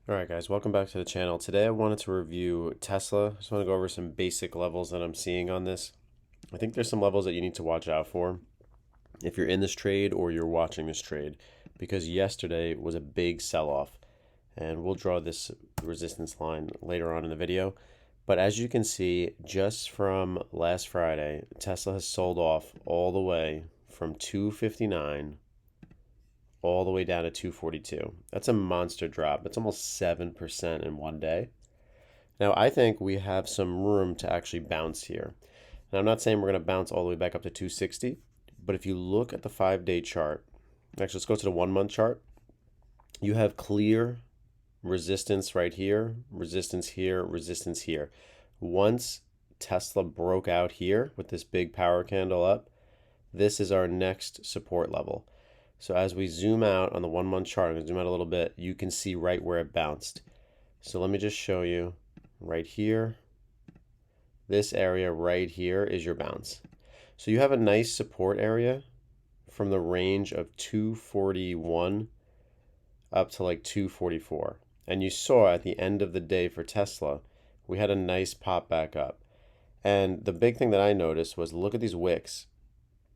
Alright guys, welcome back to the channel. Today I wanted to review Tesla. Just want to go over some basic levels that I'm seeing on this. I think there's some levels that you need to watch out for if you're in this trade or you're watching this trade, because yesterday was a big sell-off, and we'll draw this resistance line later on in the video. But as you can see, just from last Friday, Tesla has sold off all the way from 259 all the way down to 242. That's a monster drop. That's almost 7% in one day. Now, I think we have some room to actually bounce here. Now, I'm not saying we're going to bounce all the way back up to 260, but if you look at the 5-day chart, actually, let's go to the 1-month chart. You have clear resistance right here, resistance here, resistance here. Once Tesla broke out here with this big power candle up, this is our next support level. So as we zoom out on the 1-month chart, I'm going to zoom out a little bit, you can see right where it bounced. So let me just show you right here. This area right here is your bounce. So you have a nice support area from the range of 241 up to like 244. And you saw at the end of the day for Tesla, we had a nice pop back up. And the big thing that I noticed was, look at these wicks.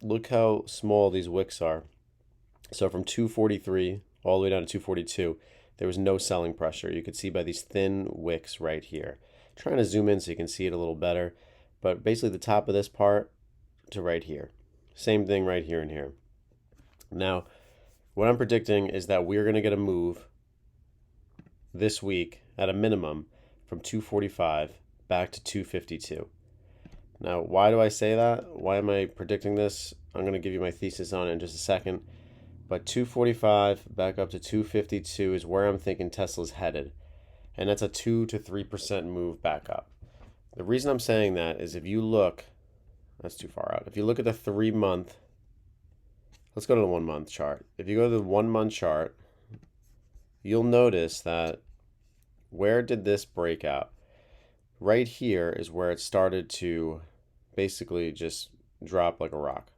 Look how small these wicks are. So from 243 all the way down to 242, there was no selling pressure. You could see by these thin wicks right here. I'm trying to zoom in so you can see it a little better, but basically the top of this part to right here. Same thing right here and here. Now, what I'm predicting is that we're going to get a move this week at a minimum from 245 back to 252. Now, why do I say that? Why am I predicting this? I'm going to give you my thesis on it in just a second. But 245 back up to 252 is where I'm thinking Tesla's headed. And that's a 2 to 3% move back up. The reason I'm saying that is if you look, that's too far out. If you look at the 3-month, let's go to the 1-month chart. If you go to the 1-month chart, you'll notice that where did this break out? Right here is where it started to basically just drop like a rock.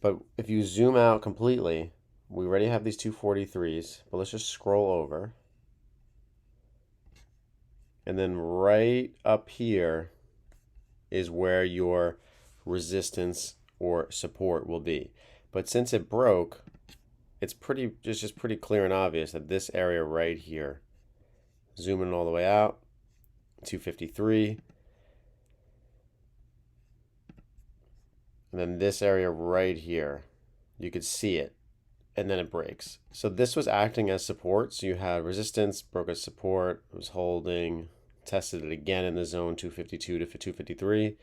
But if you zoom out completely, we already have these 243s, but let's just scroll over. And then right up here is where your resistance or support will be. But since it broke, it's just pretty clear and obvious that this area right here, zooming all the way out, 253, and then this area right here, you could see it, and then it breaks. So this was acting as support. So you had resistance, broke as support, it was holding, tested it again in the zone 252 to 253,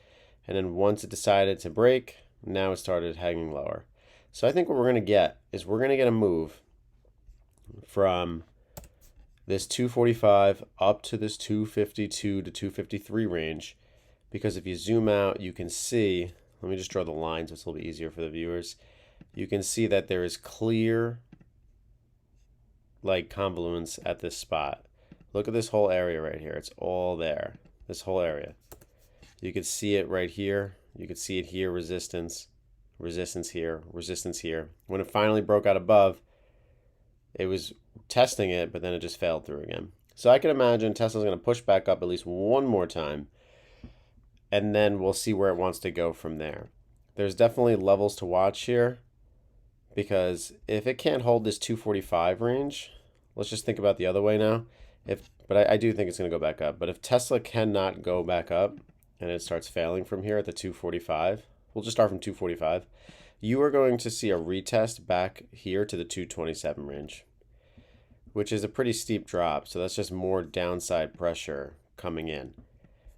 and then once it decided to break, now it started hanging lower. So I think what we're going to get is we're going to get a move from this 245 up to this 252 to 253 range, because if you zoom out, you can see, let me just draw the lines so it's a little bit easier for the viewers. You can see that there is clear like convolutions at this spot. Look at this whole area right here. It's all there. This whole area. You can see it right here. You can see it here, resistance, resistance here, resistance here. When it finally broke out above, it was testing it, but then it just failed through again. So I can imagine Tesla's going to push back up at least one more time, and then we'll see where it wants to go from there. There's definitely levels to watch here, because if it can't hold this 245 range, let's just think about the other way now. But I do think it's going to go back up. But if Tesla cannot go back up and it starts failing from here at the 245, we'll just start from 245. You are going to see a retest back here to the 227 range, which is a pretty steep drop. So that's just more downside pressure coming in.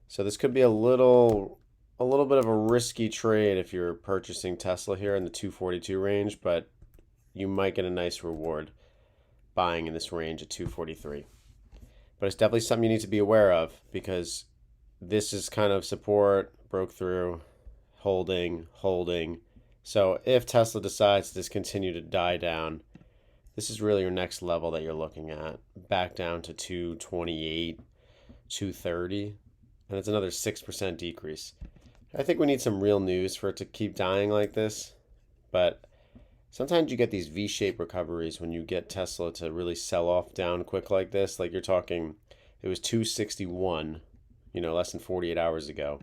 So this could be a little bit of a risky trade if you're purchasing Tesla here in the 242 range, but you might get a nice reward buying in this range at 243. But it's definitely something you need to be aware of, because this is kind of support, broke through, holding. So if Tesla decides to just continue to die down, this is really your next level that you're looking at, back down to 228, 230, and it's another 6% decrease. I think we need some real news for it to keep dying like this, but Sometimes you get these V-shaped recoveries when you get Tesla to really sell off down quick like this. Like you're talking, it was 261, less than 48 hours ago,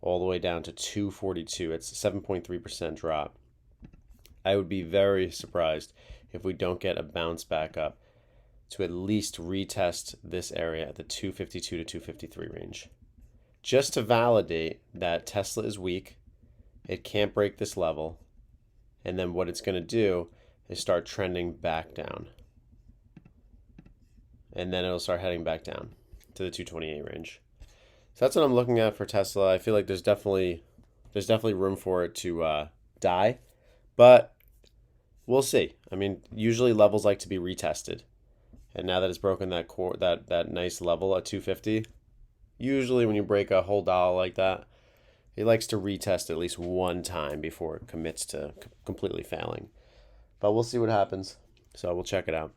all the way down to 242. It's a 7.3% drop. I would be very surprised if we don't get a bounce back up to at least retest this area at the 252 to 253 range. Just to validate that Tesla is weak, it can't break this level, and then what it's going to do is start trending back down. And then it'll start heading back down to the 228 range. So that's what I'm looking at for Tesla. I feel like there's definitely room for it to die, but we'll see. I mean, usually levels like to be retested. And now that it's broken that nice level at 250, usually when you break a whole dollar like that, it likes to retest at least one time before it commits to completely failing. But we'll see what happens. So we'll check it out.